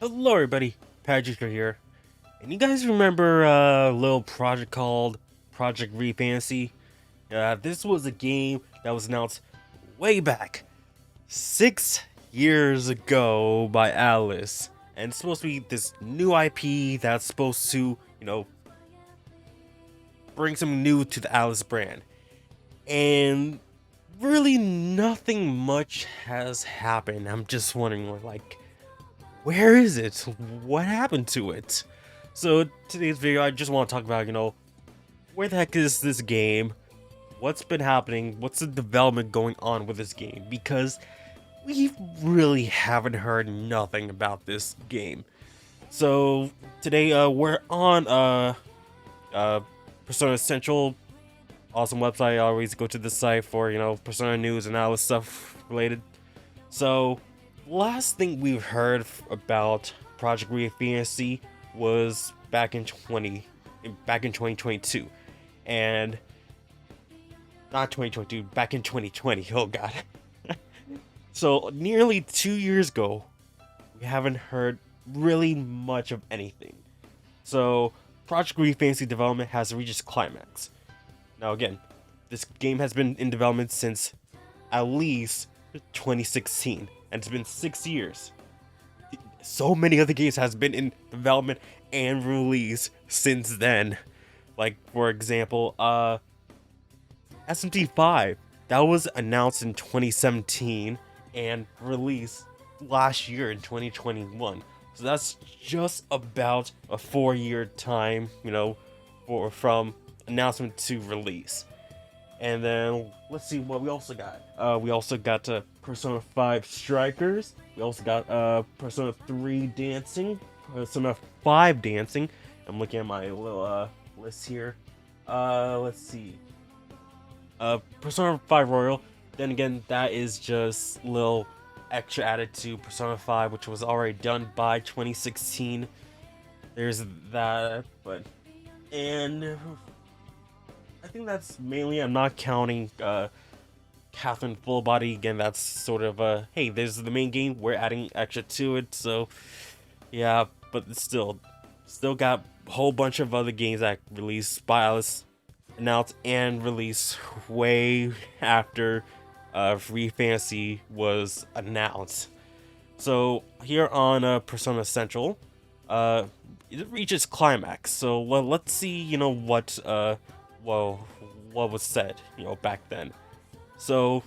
Hello everybody, Project here. And you guys remember a little project called Project Refancy? This was a game that was announced way back 6 years ago by Atlus. And it's supposed to be this new IP that's supposed to, bring some new to the Atlus brand. And really nothing much has happened. I'm just wondering, where is it? What happened to it? So today's video, I just want to talk about, where the heck is this game? What's been happening? What's the development going on with this game? Because we really haven't heard nothing about this game. So today, we're on Persona Central, awesome website. I always go to this site for Persona news and all this stuff related. So last thing we've heard about Project Refancy was back in 2022, and not 2022, back in 2020. Oh god. So nearly 2 years ago, we haven't heard really much of anything. So Project Refancy development has reached its climax. Now again, this game has been in development since at least 2016, and it's been 6 years. So many other games has been in development and release since then. Like for example, SMT5 that was announced in 2017 and released last year in 2021. So that's just about a 4-year time, from announcement to release. And then let's see what we also got. We also got Persona 5 Strikers. We also got Persona 3 Dancing, Persona 5 Dancing. I'm looking at my little list here. Let's see. Persona 5 Royal. Then again, that is just a little extra added to Persona 5, which was already done by 2016. There's that, and I think that's mainly. I'm not counting Catherine Full Body. Again, that's sort of hey, there's the main game. We're adding extra to it, so yeah. But it's still got a whole bunch of other games that released by Alice, announced and released way after Free Fantasy was announced. So here on Persona Central, it reaches climax. So let's see, what what was said, back then. So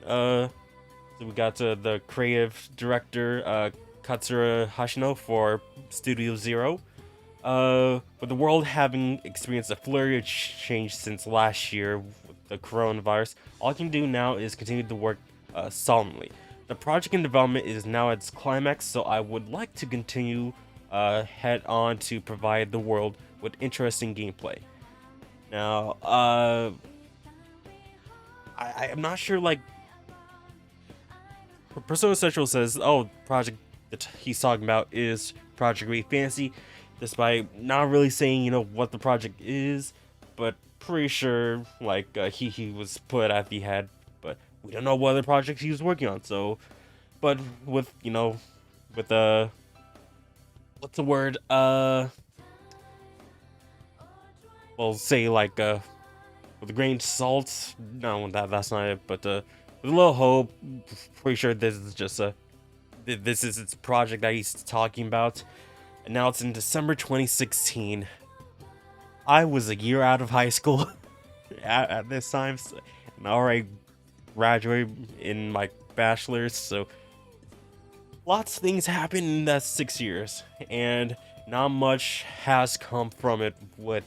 we got the creative director Katsura Hashino for Studio Zero. With the world having experienced a flurry of change since last year with the coronavirus, all I can do now is continue to work solemnly. The project in development is now at its climax, so I would like to continue head on to provide the world with interesting gameplay. Now, I'm not sure, Persona Central says, oh, the project that he's talking about is Project Refancy, despite not really saying, what the project is, but pretty sure, he was put at the head, but we don't know what other projects he was working on, so, but with, with what's the word, well, say, with a grain of salt, no, that's not it, but, with a little hope, pretty sure this is just this is its project that he's talking about. And now it's in December 2016. I was a year out of high school at this time, and I already graduated in my bachelor's, so lots of things happened in that 6 years, and not much has come from it with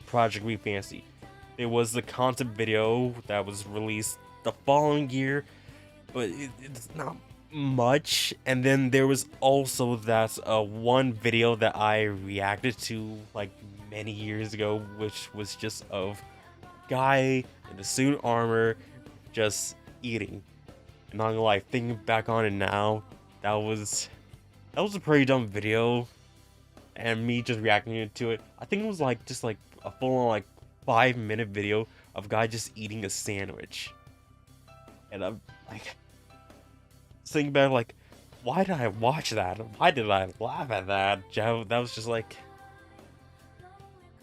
Project Refancy. There was the concept video that was released the following year, but it's not much. And then there was also that one video that I reacted to many years ago, which was just of guy in the suit armor just eating. And not gonna lie, thinking back on it now, that was a pretty dumb video, and me just reacting to it. I think it was just a full on 5-minute video of guy just eating a sandwich. And I'm thinking about why did I watch that? Why did I laugh at that? That was just like,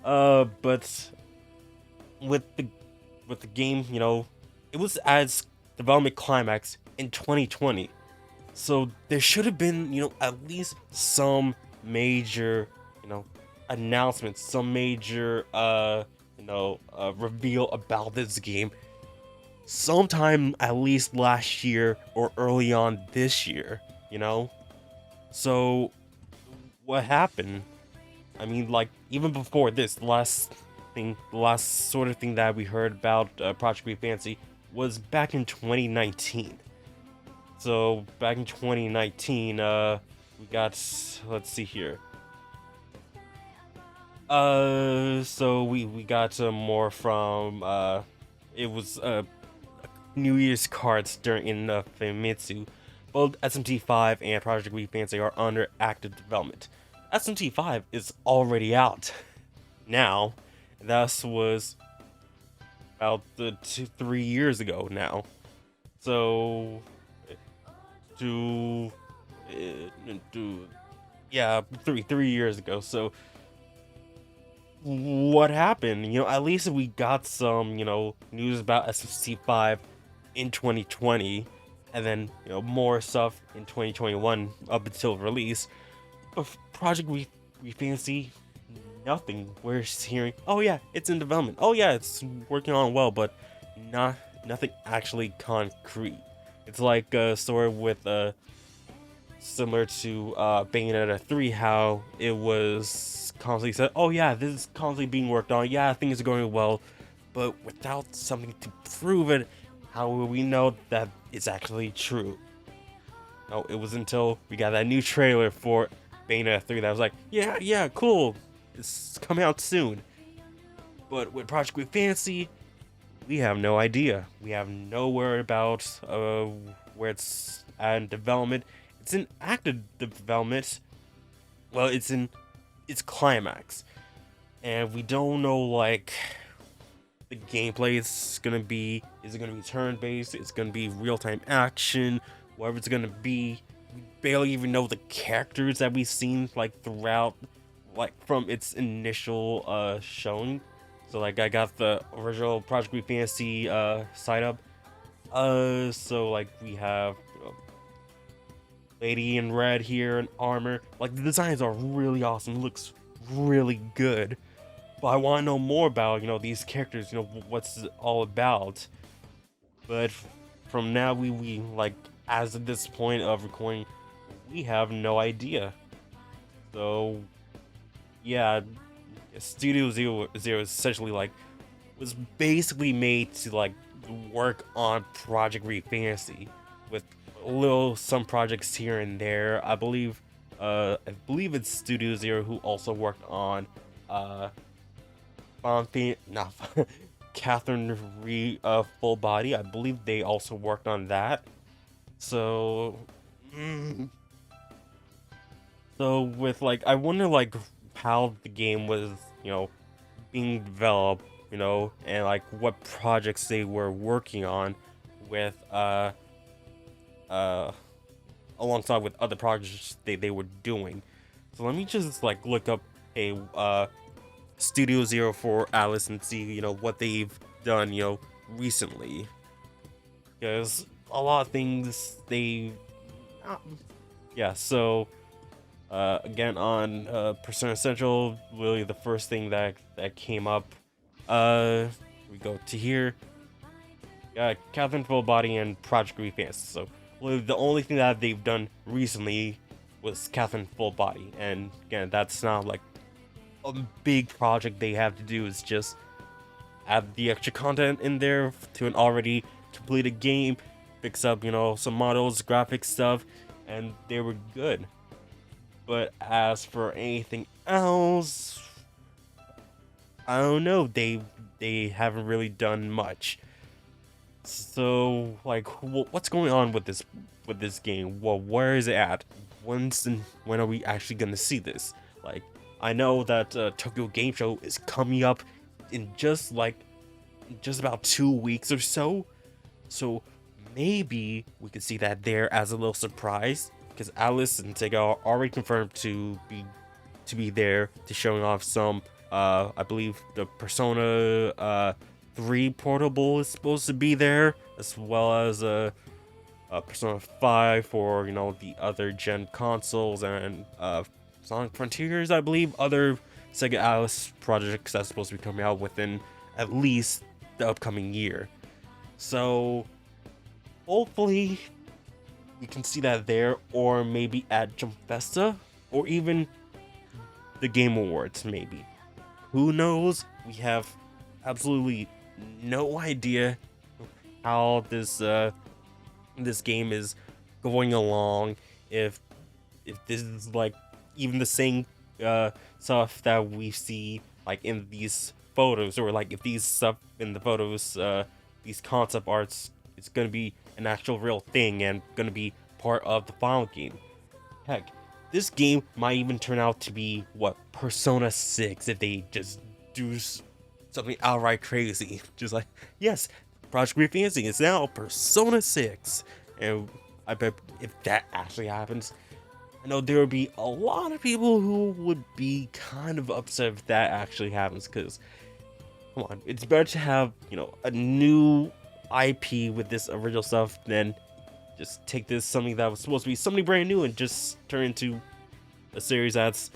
but with the game, it was as development climax in 2020. So there should have been, at least some major, you know, announcements, some major, reveal about this game sometime at least last year or early on this year, So what happened? I mean, like, even before this, the last sort of thing that we heard about Project Refancy was back in 2019. So back in 2019, we got, let's see here. So we got more from it was New Year's cards during in Famitsu. Both SMT5 and Project Refancy are under active development. SMT5 is already out now. That was about 3 years ago now. So to yeah, 3 years ago. So what happened? At least we got some news about SMT5 in 2020, and then more stuff in 2021 up until release. But Project Refancy, nothing. We're just hearing, oh yeah, it's in development. Oh yeah, it's working on well, but nothing actually concrete. It's like a story with similar to Bayonetta 3, how it was constantly said, oh yeah, this is constantly being worked on. Yeah, things are going well, but without something to prove it, how will we know that it's actually true? No, it was until we got that new trailer for Bayonetta 3 that was like, yeah, cool, it's coming out soon. But with Project Refancy, we have no idea. We have no word about where it's at in development. It's in active development. Well, it's in its climax, and we don't know like the gameplay is gonna be. Is it gonna be turn-based? It's gonna be real-time action. Whatever it's gonna be, we barely even know the characters that we've seen like throughout, like from its initial showing. So like I got the original Project Refancy site up. So like we have Lady in red here in armor. Like the designs are really awesome. Looks really good. But I want to know more about these characters. What's it all about. But from now we like as of this point of recording, we have no idea. So yeah, Studio Zero is essentially like was basically made to like work on Project Refancy with some projects here and there. I believe it's Studio Zero who also worked on not Catherine Full Body. I believe they also worked on that. So so with like I wonder like how the game was being developed, and like what projects they were working on with alongside with other projects they were doing. So let me just like look up a Studio Zero for Atlus and see what they've done recently, because a lot of things they yeah. So again on Persona Central, really the first thing that came up, we go to here, Catherine Full Body and Project Refancy. So really the only thing that they've done recently was Catherine Full Body, and again that's not like a big project they have to do. Is just add the extra content in there to an already completed game, fix up some models, graphics stuff, and they were good. But as for anything else, I don't know. They haven't really done much. So like, what's going on with this game? Well, where is it at? When are we actually gonna see this? Like, I know that Tokyo Game Show is coming up in just about 2 weeks or so. So maybe we could see that there as a little surprise. because Atlus and Sega are already confirmed to be there to showing off some. I believe the Persona 3 portable is supposed to be there, as well as Persona 5 for the other gen consoles, and Sonic Frontiers, I believe, other Sega Atlus projects that's supposed to be coming out within at least the upcoming year. So hopefully we can see that there, or maybe at Jump Festa, or even the Game Awards, maybe. Who knows? We have absolutely no idea how this game is going along. If this is like even the same stuff that we see like in these photos, or like if these stuff in the photos, these concept arts, it's gonna be an actual real thing and gonna be part of the final game. Heck, this game might even turn out to be what, Persona 6, if they just do something outright crazy. Just like, yes, Project Refancy is now Persona 6. And I bet if that actually happens, I know there would be a lot of people who would be kind of upset if that actually happens, because come on, it's better to have, a new IP with this original stuff than just take this something that was supposed to be something brand new and just turn into a series that's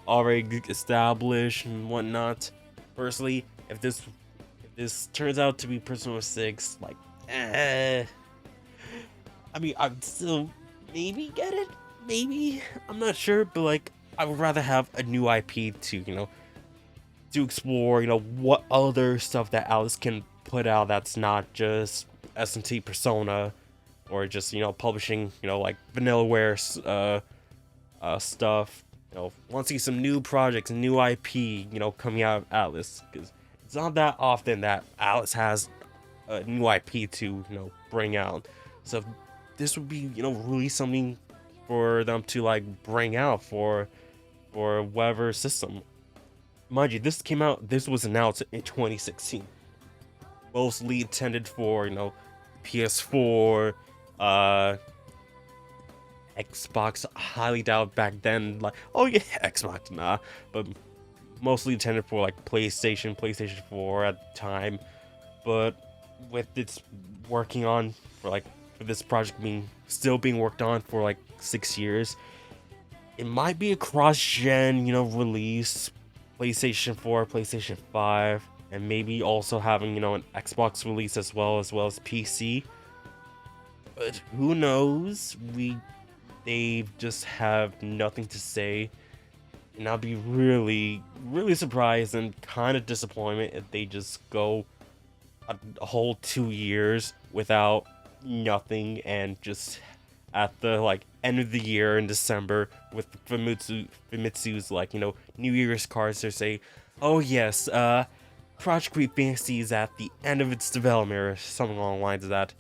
already established and whatnot. Personally, if this turns out to be Persona 6, like, I mean, I'd still maybe get it, maybe, I'm not sure, but like, I would rather have a new IP to, to explore, what other stuff that Atlus can put out that's not just S&T Persona, or just, publishing, like Vanillaware stuff. Want to see some new projects, new IP, coming out of Atlus, because it's not that often that Atlus has a new IP to, bring out. So this would be, really something for them to like bring out for whatever system. Mind you, this was announced in 2016. Mostly intended for, PS4, Xbox, highly doubt back then, like, oh yeah, Xbox, nah, but mostly intended for like PlayStation 4 at the time. But with its working on for this project still being worked on for like 6 years, it might be a cross-gen, release, PlayStation 4, PlayStation 5, and maybe also having, an Xbox release as well as PC. But who knows? They just have nothing to say, and I'll be really, really surprised and kind of disappointed if they just go a whole 2 years without nothing, and just at the end of the year in December with Famitsu's New Year's cards, they say, oh yes, Project Refancy is at the end of its development, or something along the lines of that.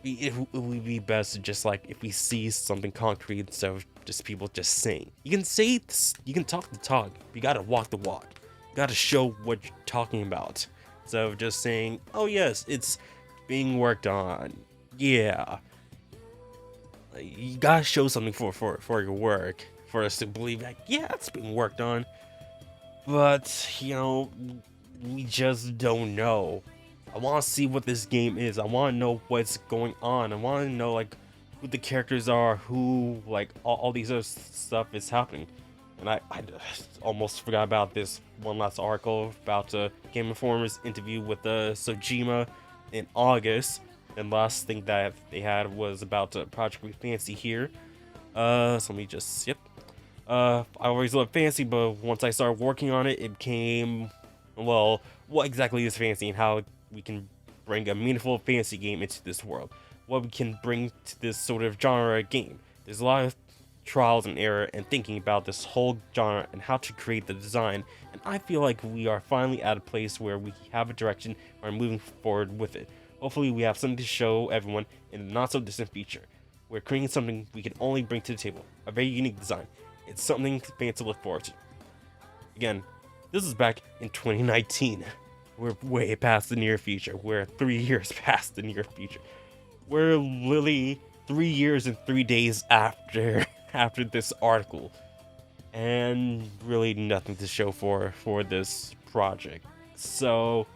It would be best to just if we see something concrete instead of just people just saying. You can say this, you can talk the talk, but you gotta walk the walk. You gotta show what you're talking about. Instead of just saying, oh yes, it's being worked on. Yeah. You gotta show something for your work, for us to believe yeah, it's being worked on. But, we just don't know. I want to see what this game is. I want to know what's going on. I want to know who the characters are, who all these other stuff is happening. And I almost forgot about this one last article about Game Informer's interview with Sojima in August. And last thing that they had was about Project Refancy here. So let me just I always loved fantasy, but once I started working on it, it became, well, what exactly is fantasy and how we can bring a meaningful fantasy game into this world. What we can bring to this sort of genre game. There's a lot of trials and error and thinking about this whole genre and how to create the design, and I feel like we are finally at a place where we have a direction and are moving forward with it. Hopefully we have something to show everyone in the not so distant future. We're creating something we can only bring to the table, a very unique design. It's something fans to look forward to. Again, this is back in 2019. We're way past the near future. We're 3 years past the near future. We're literally 3 years and 3 days after after this article, and really nothing to show for this project. So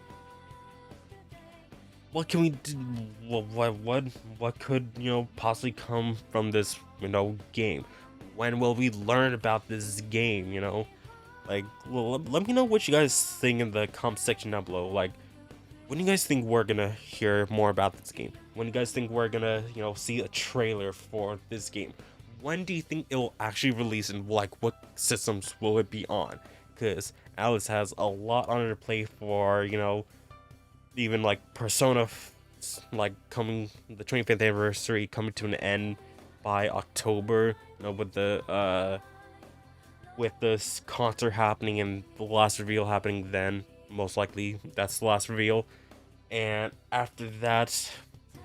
what can we do? What could, you know, possibly come from this, you know, game? When will we learn about this game? You know, like, well, let me know what you guys think in the comment section down below. Like, when do you guys think we're gonna hear more about this game? When do you guys think we're gonna, you know, see a trailer for this game? When do you think it will actually release, and like what systems will it be on? Because Atlus has a lot on their plate for, you know, even like Persona, like coming, the 25th anniversary coming to an end by October. You know, with this concert happening and the last reveal happening then, most likely that's the last reveal. And after that,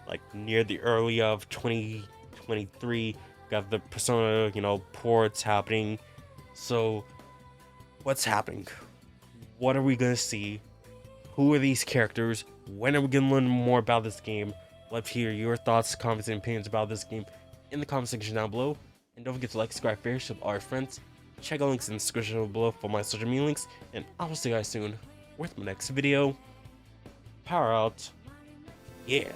like near the early of 2023, got the Persona, you know, ports happening. So what's happening? What are we gonna see? Who are these characters? When are we gonna learn more about this game? Love to hear your thoughts, comments, and opinions about this game in the comment section down below. And don't forget to like, subscribe, share with all your friends. Check out links in the description below for my social media links. And I will see you guys soon with my next video. Power out. Yeah.